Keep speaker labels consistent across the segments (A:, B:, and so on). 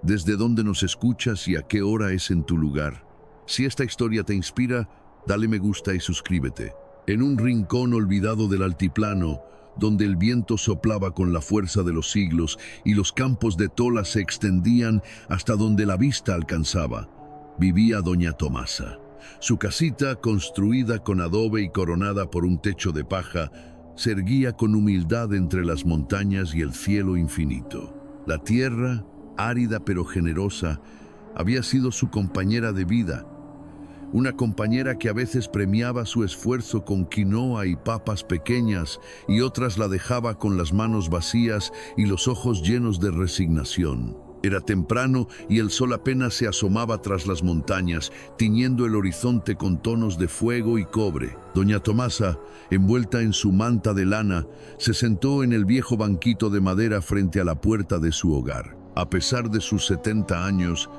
A: desde dónde nos escuchas y a qué hora es en tu lugar. Si esta historia te inspira, dale me gusta y suscríbete. En un rincón olvidado del altiplano, donde el viento soplaba con la fuerza de los siglos y los campos de tola se extendían hasta donde la vista alcanzaba, vivía doña Tomasa. Su casita, construida con adobe y coronada por un techo de paja, se erguía con humildad entre las montañas y el cielo infinito. La tierra, árida pero generosa, había sido su compañera de vida, una compañera que a veces premiaba su esfuerzo con quinoa y papas pequeñas y otras la dejaba con las manos vacías y los ojos llenos de resignación. Era temprano y el sol apenas se asomaba tras las montañas, tiñendo el horizonte con tonos de fuego y cobre. Doña Tomasa, envuelta en su manta de lana, se sentó en el viejo banquito de madera frente a la puerta de su hogar. A pesar de sus 70 años,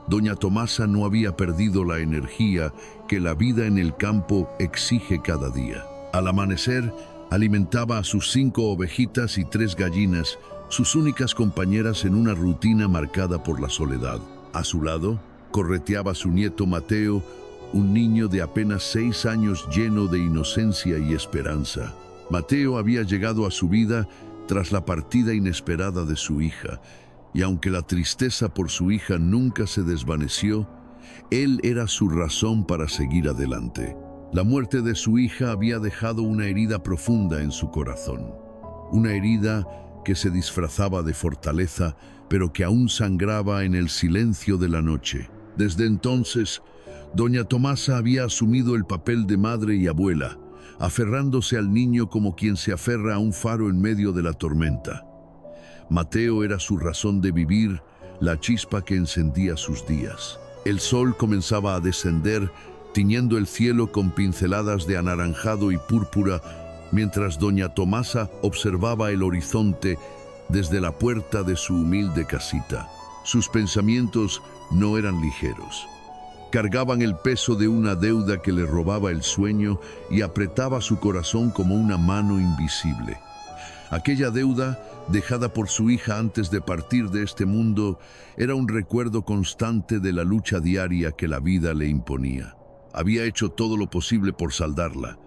A: doña Tomasa no había perdido la energía que la vida en el campo exige cada día. Al amanecer, alimentaba a sus 5 ovejitas y 3 gallinas, sus únicas compañeras en una rutina marcada por la soledad. A su lado, correteaba a su nieto Mateo, un niño de apenas 6 años lleno de inocencia y esperanza. Mateo había llegado a su vida tras la partida inesperada de su hija, y aunque la tristeza por su hija nunca se desvaneció, él era su razón para seguir adelante. La muerte de su hija había dejado una herida profunda en su corazón, una herida que se disfrazaba de fortaleza, pero que aún sangraba en el silencio de la noche. Desde entonces, doña Tomasa había asumido el papel de madre y abuela, aferrándose al niño como quien se aferra a un faro en medio de la tormenta. Mateo era su razón de vivir, la chispa que encendía sus días. El sol comenzaba a descender, tiñendo el cielo con pinceladas de anaranjado y púrpura, mientras doña Tomasa observaba el horizonte desde la puerta de su humilde casita. Sus pensamientos no eran ligeros. Cargaban el peso de una deuda que le robaba el sueño y apretaba su corazón como una mano invisible. Aquella deuda, dejada por su hija antes de partir de este mundo, era un recuerdo constante de la lucha diaria que la vida le imponía. Había hecho todo lo posible por saldarla.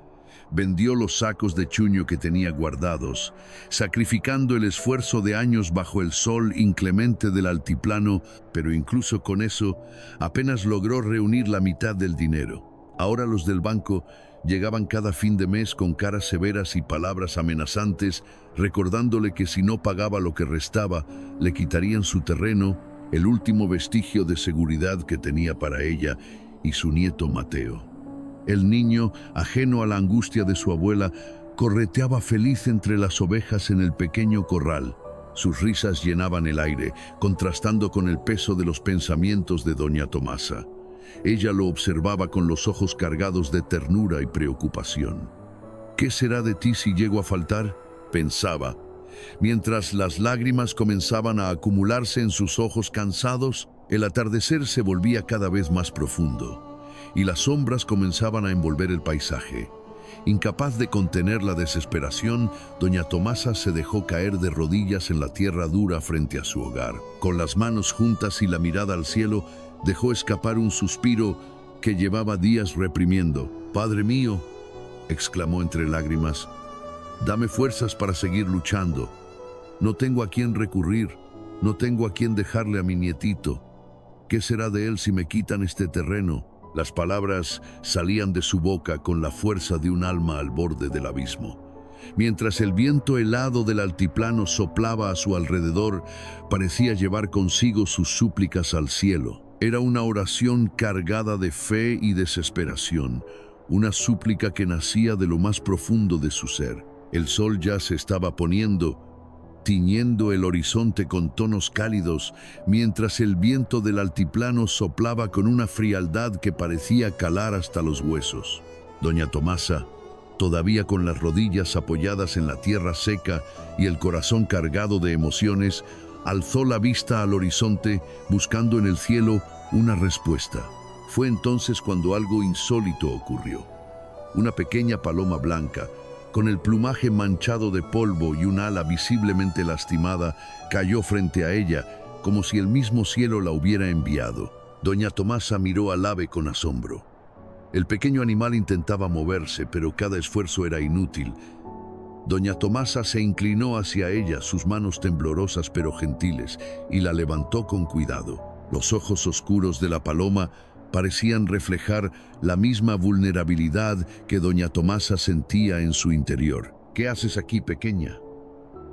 A: Vendió los sacos de chuño que tenía guardados, sacrificando el esfuerzo de años bajo el sol inclemente del altiplano, pero incluso con eso, apenas logró reunir la mitad del dinero. Ahora los del banco llegaban cada fin de mes con caras severas y palabras amenazantes, recordándole que si no pagaba lo que restaba, le quitarían su terreno, el último vestigio de seguridad que tenía para ella y su nieto Mateo. El niño, ajeno a la angustia de su abuela, correteaba feliz entre las ovejas en el pequeño corral. Sus risas llenaban el aire, contrastando con el peso de los pensamientos de doña Tomasa. Ella lo observaba con los ojos cargados de ternura y preocupación. ¿Qué será de ti si llego a faltar?, pensaba. Mientras las lágrimas comenzaban a acumularse en sus ojos cansados, el atardecer se volvía cada vez más profundo y las sombras comenzaban a envolver el paisaje. Incapaz de contener la desesperación, doña Tomasa se dejó caer de rodillas en la tierra dura frente a su hogar. Con las manos juntas y la mirada al cielo, dejó escapar un suspiro que llevaba días reprimiendo. «Padre mío», exclamó entre lágrimas, «dame fuerzas para seguir luchando. No tengo a quién recurrir, no tengo a quién dejarle a mi nietito. ¿Qué será de él si me quitan este terreno?». Las palabras salían de su boca con la fuerza de un alma al borde del abismo. Mientras el viento helado del altiplano soplaba a su alrededor, parecía llevar consigo sus súplicas al cielo. Era una oración cargada de fe y desesperación, una súplica que nacía de lo más profundo de su ser. El sol ya se estaba poniendo, tiñendo el horizonte con tonos cálidos, mientras el viento del altiplano soplaba con una frialdad que parecía calar hasta los huesos. Doña Tomasa, todavía con las rodillas apoyadas en la tierra seca y el corazón cargado de emociones, alzó la vista al horizonte buscando en el cielo una respuesta. Fue entonces cuando algo insólito ocurrió. Una pequeña paloma blanca, con el plumaje manchado de polvo y un ala visiblemente lastimada, cayó frente a ella, como si el mismo cielo la hubiera enviado. Doña Tomasa miró al ave con asombro. El pequeño animal intentaba moverse, pero cada esfuerzo era inútil. Doña Tomasa se inclinó hacia ella, sus manos temblorosas pero gentiles, y la levantó con cuidado. Los ojos oscuros de la paloma parecían reflejar la misma vulnerabilidad que doña Tomasa sentía en su interior. «¿Qué haces aquí, pequeña?»,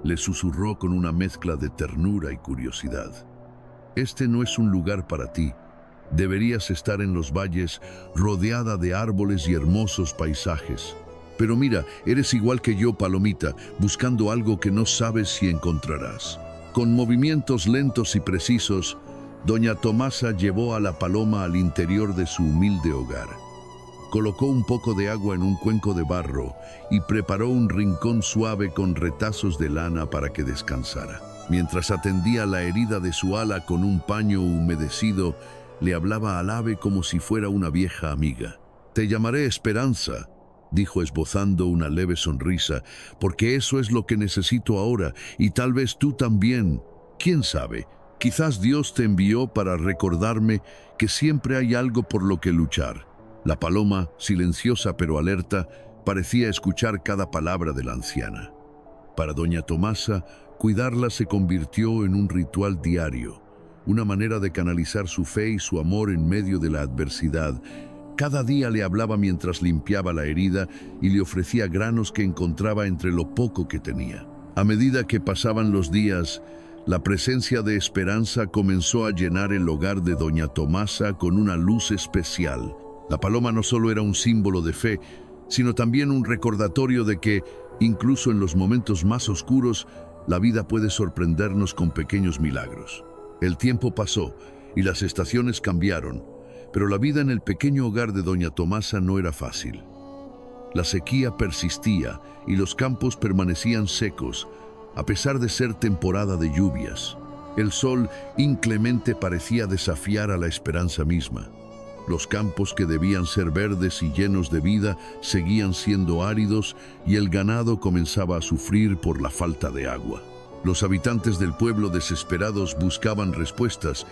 A: le susurró con una mezcla de ternura y curiosidad. «Este no es un lugar para ti. Deberías estar en los valles, rodeada de árboles y hermosos paisajes. Pero mira, eres igual que yo, palomita, buscando algo que no sabes si encontrarás». Con movimientos lentos y precisos, doña Tomasa llevó a la paloma al interior de su humilde hogar. Colocó un poco de agua en un cuenco de barro y preparó un rincón suave con retazos de lana para que descansara. Mientras atendía la herida de su ala con un paño humedecido, le hablaba al ave como si fuera una vieja amiga. «Te llamaré Esperanza», dijo esbozando una leve sonrisa, «porque eso es lo que necesito ahora, y tal vez tú también. ¿Quién sabe? Quizás Dios te envió para recordarme que siempre hay algo por lo que luchar». La paloma, silenciosa pero alerta, parecía escuchar cada palabra de la anciana. Para doña Tomasa, cuidarla se convirtió en un ritual diario, una manera de canalizar su fe y su amor en medio de la adversidad. Cada día le hablaba mientras limpiaba la herida y le ofrecía granos que encontraba entre lo poco que tenía. A medida que pasaban los días, la presencia de Esperanza comenzó a llenar el hogar de doña Tomasa con una luz especial. La paloma no solo era un símbolo de fe, sino también un recordatorio de que, incluso en los momentos más oscuros, la vida puede sorprendernos con pequeños milagros. El tiempo pasó y las estaciones cambiaron, pero la vida en el pequeño hogar de doña Tomasa no era fácil. La sequía persistía y los campos permanecían secos, a pesar de ser temporada de lluvias. El sol inclemente parecía desafiar a la esperanza misma. Los campos que debían ser verdes y llenos de vida seguían siendo áridos y el ganado comenzaba a sufrir por la falta de agua. Los habitantes del pueblo desesperados buscaban respuestas,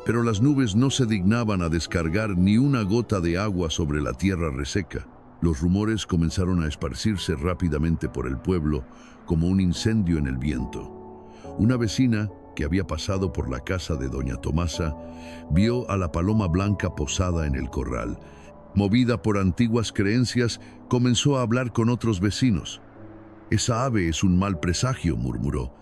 A: pero las nubes no se dignaban a descargar ni una gota de agua sobre la tierra reseca. Los rumores comenzaron a esparcirse rápidamente por el pueblo, como un incendio en el viento. Una vecina, que había pasado por la casa de doña Tomasa, vio a la paloma blanca posada en el corral. Movida por antiguas creencias, comenzó a hablar con otros vecinos. «Esa ave es un mal presagio», murmuró.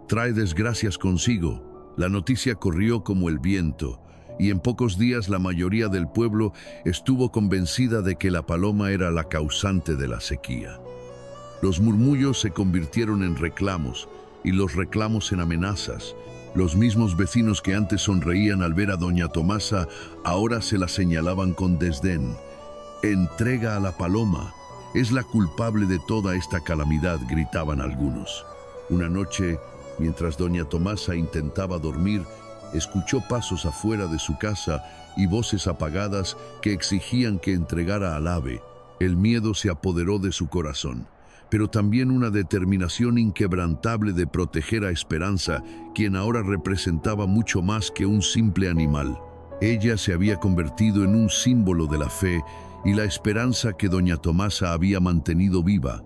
A: «Trae desgracias consigo». La noticia corrió como el viento, y en pocos días la mayoría del pueblo estuvo convencida de que la paloma era la causante de la sequía. Los murmullos se convirtieron en reclamos, y los reclamos en amenazas. Los mismos vecinos que antes sonreían al ver a doña Tomasa, ahora se la señalaban con desdén. «Entrega a la paloma, es la culpable de toda esta calamidad», gritaban algunos. Una noche, mientras doña Tomasa intentaba dormir, escuchó pasos afuera de su casa y voces apagadas que exigían que entregara al ave. El miedo se apoderó de su corazón, pero también una determinación inquebrantable de proteger a Esperanza, quien ahora representaba mucho más que un simple animal. Ella se había convertido en un símbolo de la fe y la esperanza que doña Tomasa había mantenido viva,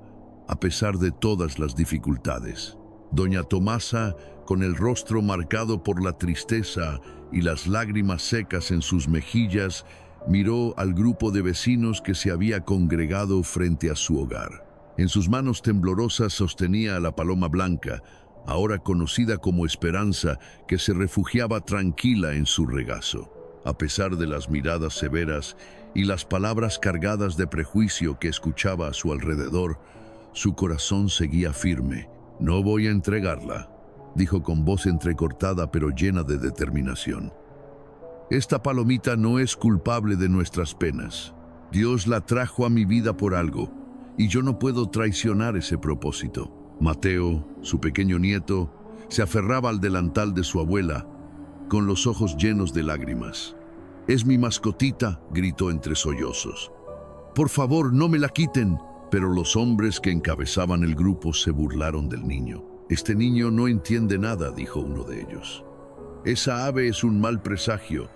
A: a pesar de todas las dificultades. Doña Tomasa, con el rostro marcado por la tristeza y las lágrimas secas en sus mejillas, miró al grupo de vecinos que se había congregado frente a su hogar. En sus manos temblorosas sostenía a la paloma blanca, ahora conocida como Esperanza, que se refugiaba tranquila en su regazo. A pesar de las miradas severas y las palabras cargadas de prejuicio que escuchaba a su alrededor, su corazón seguía firme. «No voy a entregarla», dijo con voz entrecortada pero llena de determinación. «Esta palomita no es culpable de nuestras penas. Dios la trajo a mi vida por algo, y yo no puedo traicionar ese propósito». Mateo, su pequeño nieto, se aferraba al delantal de su abuela, con los ojos llenos de lágrimas. «Es mi mascotita», gritó entre sollozos. «Por favor, no me la quiten». Pero los hombres que encabezaban el grupo se burlaron del niño. «Este niño no entiende nada», dijo uno de ellos. Esa ave es un mal presagio,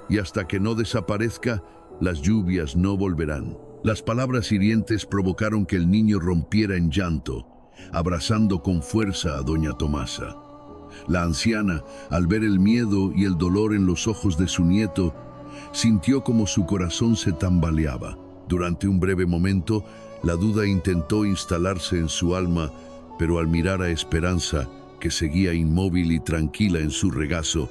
A: y hasta que no desaparezca, las lluvias no volverán. Las palabras hirientes provocaron que el niño rompiera en llanto, abrazando con fuerza a doña Tomasa. La anciana, al ver el miedo y el dolor en los ojos de su nieto, sintió como su corazón se tambaleaba. Durante un breve momento, la duda intentó instalarse en su alma, pero al mirar a Esperanza, que seguía inmóvil y tranquila en su regazo,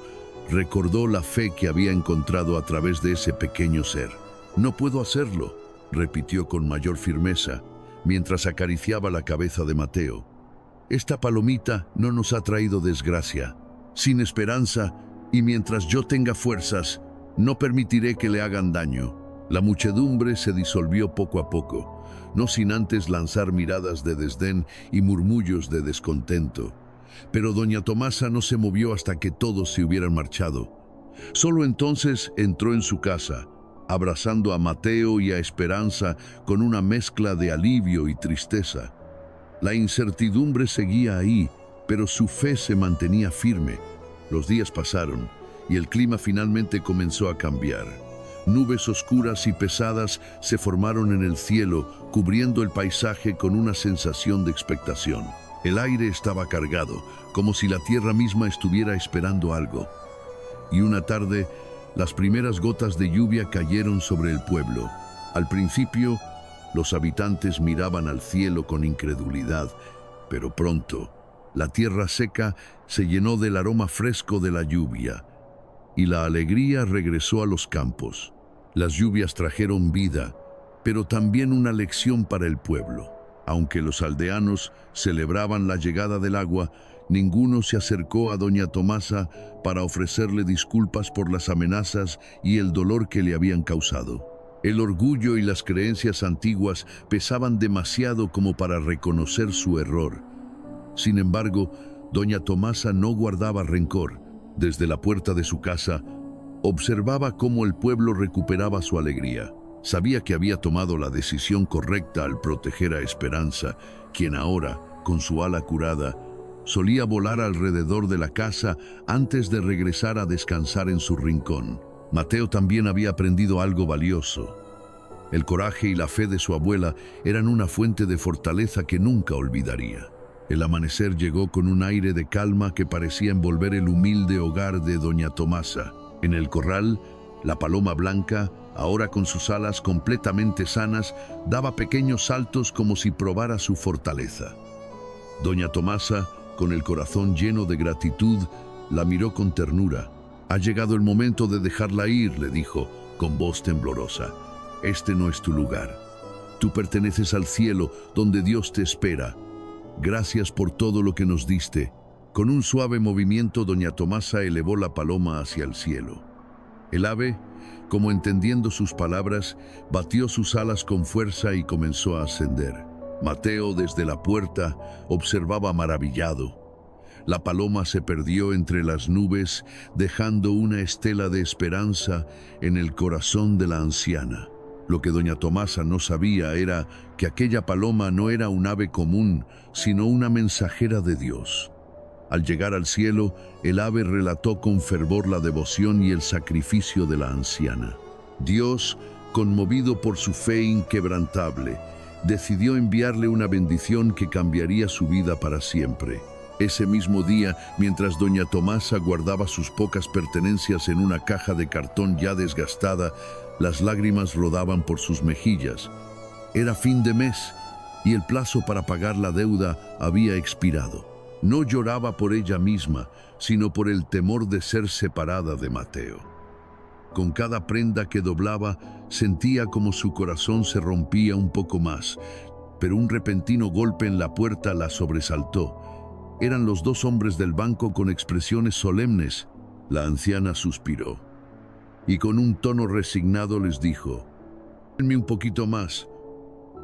A: recordó la fe que había encontrado a través de ese pequeño ser. «No puedo hacerlo», repitió con mayor firmeza, mientras acariciaba la cabeza de Mateo. «Esta palomita no nos ha traído desgracia. Sin Esperanza, y mientras yo tenga fuerzas, no permitiré que le hagan daño». La muchedumbre se disolvió poco a poco, no sin antes lanzar miradas de desdén y murmullos de descontento. Pero doña Tomasa no se movió hasta que todos se hubieran marchado. Solo entonces entró en su casa, abrazando a Mateo y a Esperanza con una mezcla de alivio y tristeza. La incertidumbre seguía ahí, pero su fe se mantenía firme. Los días pasaron y el clima finalmente comenzó a cambiar. Nubes oscuras y pesadas se formaron en el cielo, cubriendo el paisaje con una sensación de expectación. El aire estaba cargado, como si la tierra misma estuviera esperando algo. Y una tarde, las primeras gotas de lluvia cayeron sobre el pueblo. Al principio, los habitantes miraban al cielo con incredulidad, pero pronto, la tierra seca se llenó del aroma fresco de la lluvia, y la alegría regresó a los campos. Las lluvias trajeron vida, pero también una lección para el pueblo. Aunque los aldeanos celebraban la llegada del agua, ninguno se acercó a doña Tomasa para ofrecerle disculpas por las amenazas y el dolor que le habían causado. El orgullo y las creencias antiguas pesaban demasiado como para reconocer su error. Sin embargo, doña Tomasa no guardaba rencor. Desde la puerta de su casa, observaba cómo el pueblo recuperaba su alegría. Sabía que había tomado la decisión correcta al proteger a Esperanza, quien ahora, con su ala curada, solía volar alrededor de la casa antes de regresar a descansar en su rincón. Mateo también había aprendido algo valioso. El coraje y la fe de su abuela eran una fuente de fortaleza que nunca olvidaría. El amanecer llegó con un aire de calma que parecía envolver el humilde hogar de doña Tomasa. En el corral, la paloma blanca, ahora con sus alas completamente sanas, daba pequeños saltos como si probara su fortaleza. Doña Tomasa, con el corazón lleno de gratitud, la miró con ternura. «Ha llegado el momento de dejarla ir», le dijo, con voz temblorosa. «Este no es tu lugar. Tú perteneces al cielo, donde Dios te espera. Gracias por todo lo que nos diste». Con un suave movimiento, doña Tomasa elevó la paloma hacia el cielo. El ave, como entendiendo sus palabras, batió sus alas con fuerza y comenzó a ascender. Mateo, desde la puerta, observaba maravillado. La paloma se perdió entre las nubes, dejando una estela de esperanza en el corazón de la anciana. Lo que doña Tomasa no sabía era que aquella paloma no era un ave común, sino una mensajera de Dios. Al llegar al cielo, el ave relató con fervor la devoción y el sacrificio de la anciana. Dios, conmovido por su fe inquebrantable, decidió enviarle una bendición que cambiaría su vida para siempre. Ese mismo día, mientras doña Tomasa guardaba sus pocas pertenencias en una caja de cartón ya desgastada, las lágrimas rodaban por sus mejillas. Era fin de mes y el plazo para pagar la deuda había expirado. No lloraba por ella misma, sino por el temor de ser separada de Mateo. Con cada prenda que doblaba, sentía como su corazón se rompía un poco más, pero un repentino golpe en la puerta la sobresaltó. Eran los dos hombres del banco con expresiones solemnes. La anciana suspiró y con un tono resignado les dijo: «Denme un poquito más.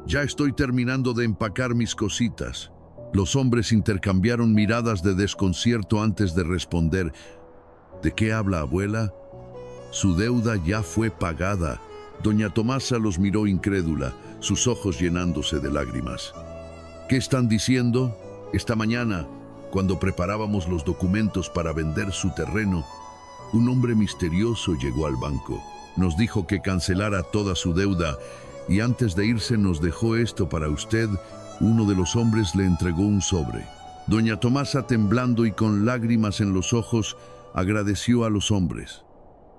A: Ya estoy terminando de empacar mis cositas». Los hombres intercambiaron miradas de desconcierto antes de responder. «¿De qué habla, abuela?» Su deuda ya fue pagada. Doña Tomasa los miró incrédula, sus ojos llenándose de lágrimas. «¿Qué están diciendo? Esta mañana, cuando preparábamos los documentos para vender su terreno, Un hombre misterioso llegó al banco. Nos dijo que cancelara toda su deuda y antes de irse nos dejó esto para usted. Uno de los hombres le entregó un sobre. Doña Tomasa, temblando y con lágrimas en los ojos, agradeció a los hombres.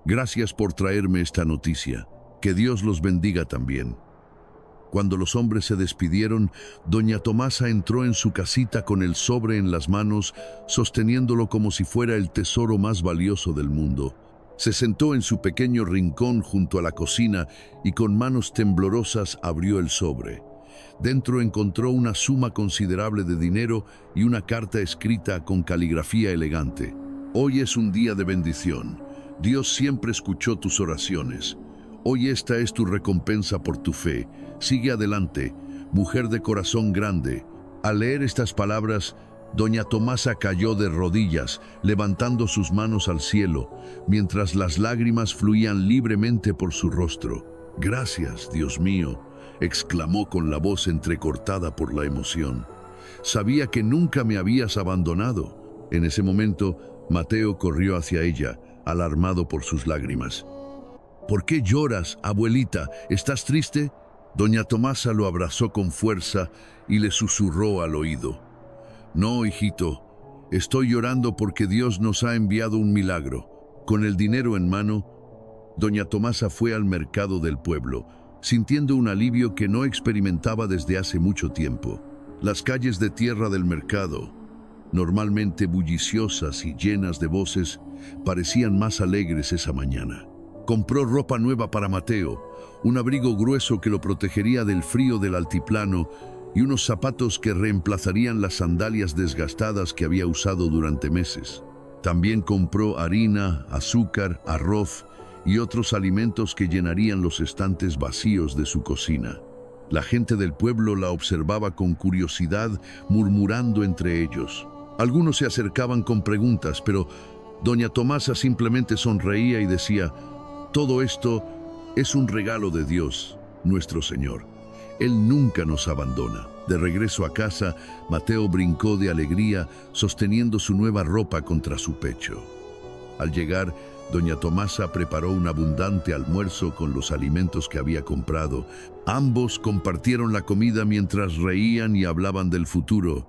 A: Gracias por traerme esta noticia. Que Dios los bendiga también. Cuando los hombres se despidieron, doña Tomasa entró en su casita con el sobre en las manos, sosteniéndolo como si fuera el tesoro más valioso del mundo. Se sentó en su pequeño rincón junto a la cocina y con manos temblorosas abrió el sobre. Dentro encontró una suma considerable de dinero y una carta escrita con caligrafía elegante. Hoy es un día de bendición. Dios siempre escuchó tus oraciones. Hoy esta es tu recompensa por tu fe. Sigue adelante, mujer de corazón grande. Al leer estas palabras, doña Tomasa cayó de rodillas, levantando sus manos al cielo, mientras las lágrimas fluían libremente por su rostro. Gracias, Dios mío, exclamó con la voz entrecortada por la emoción. Sabía que nunca me habías abandonado. En ese momento, Mateo corrió hacia ella, alarmado por sus lágrimas. ¿Por qué lloras, abuelita? ¿Estás triste? Doña Tomasa lo abrazó con fuerza y le susurró al oído. No, hijito, estoy llorando porque Dios nos ha enviado un milagro. Con el dinero en mano, doña Tomasa fue al mercado del pueblo, sintiendo un alivio que no experimentaba desde hace mucho tiempo. Las calles de tierra del mercado, normalmente bulliciosas y llenas de voces, parecían más alegres esa mañana. Compró ropa nueva para Mateo, un abrigo grueso que lo protegería del frío del altiplano y unos zapatos que reemplazarían las sandalias desgastadas que había usado durante meses. También compró harina, azúcar, arroz y otros alimentos que llenarían los estantes vacíos de su cocina. La gente del pueblo la observaba con curiosidad, murmurando entre ellos. Algunos se acercaban con preguntas, pero doña Tomasa simplemente sonreía y decía: todo esto es un regalo de Dios, nuestro Señor. Él nunca nos abandona. De regreso a casa, Mateo brincó de alegría, sosteniendo su nueva ropa contra su pecho. Al llegar, doña Tomasa preparó un abundante almuerzo con los alimentos que había comprado. Ambos compartieron la comida mientras reían y hablaban del futuro.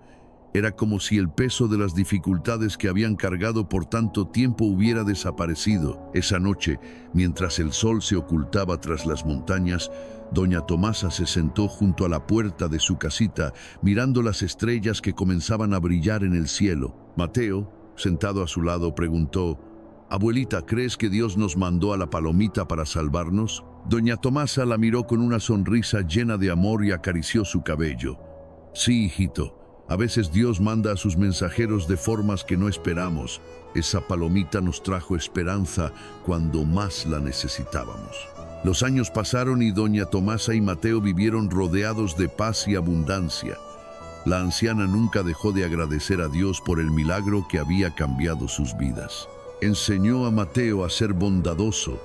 A: Era como si el peso de las dificultades que habían cargado por tanto tiempo hubiera desaparecido. Esa noche, mientras el sol se ocultaba tras las montañas, doña Tomasa se sentó junto a la puerta de su casita, mirando las estrellas que comenzaban a brillar en el cielo. Mateo, sentado a su lado, preguntó: «Abuelita, ¿crees que Dios nos mandó a la palomita para salvarnos?». Doña Tomasa la miró con una sonrisa llena de amor y acarició su cabello. «Sí, hijito. A veces Dios manda a sus mensajeros de formas que no esperamos. Esa palomita nos trajo esperanza cuando más la necesitábamos». Los años pasaron y doña Tomasa y Mateo vivieron rodeados de paz y abundancia. La anciana nunca dejó de agradecer a Dios por el milagro que había cambiado sus vidas. Enseñó a Mateo a ser bondadoso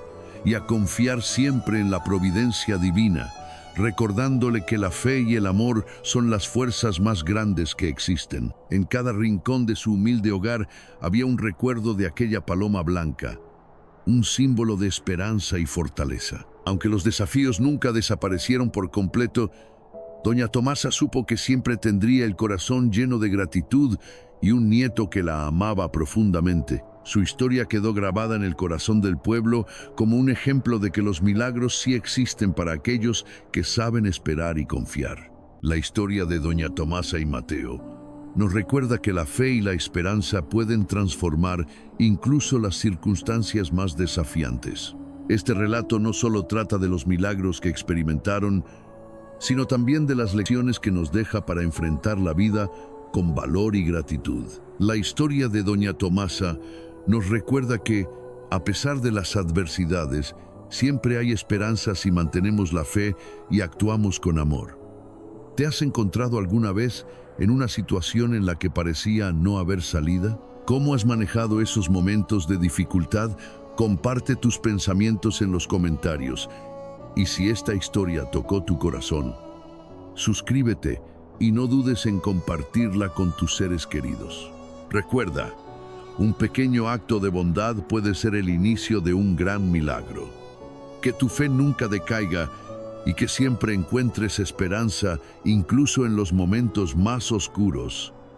A: y a confiar siempre en la providencia divina, recordándole que la fe y el amor son las fuerzas más grandes que existen. En cada rincón de su humilde hogar había un recuerdo de aquella paloma blanca, un símbolo de esperanza y fortaleza. Aunque los desafíos nunca desaparecieron por completo, doña Tomasa supo que siempre tendría el corazón lleno de gratitud y un nieto que la amaba profundamente. Su historia quedó grabada en el corazón del pueblo como un ejemplo de que los milagros sí existen para aquellos que saben esperar y confiar. La historia de doña Tomasa y Mateo nos recuerda que la fe y la esperanza pueden transformar incluso las circunstancias más desafiantes. Este relato no solo trata de los milagros que experimentaron, sino también de las lecciones que nos deja para enfrentar la vida con valor y gratitud. La historia de doña Tomasa nos recuerda que, a pesar de las adversidades, siempre hay esperanza si mantenemos la fe y actuamos con amor. ¿Te has encontrado alguna vez en una situación en la que parecía no haber salida? ¿Cómo has manejado esos momentos de dificultad? Comparte tus pensamientos en los comentarios. Y si esta historia tocó tu corazón, suscríbete y no dudes en compartirla con tus seres queridos. Recuerda, Un pequeño acto de bondad puede ser el inicio de un gran milagro. Que tu fe nunca decaiga y que siempre encuentres esperanza incluso en los momentos más oscuros.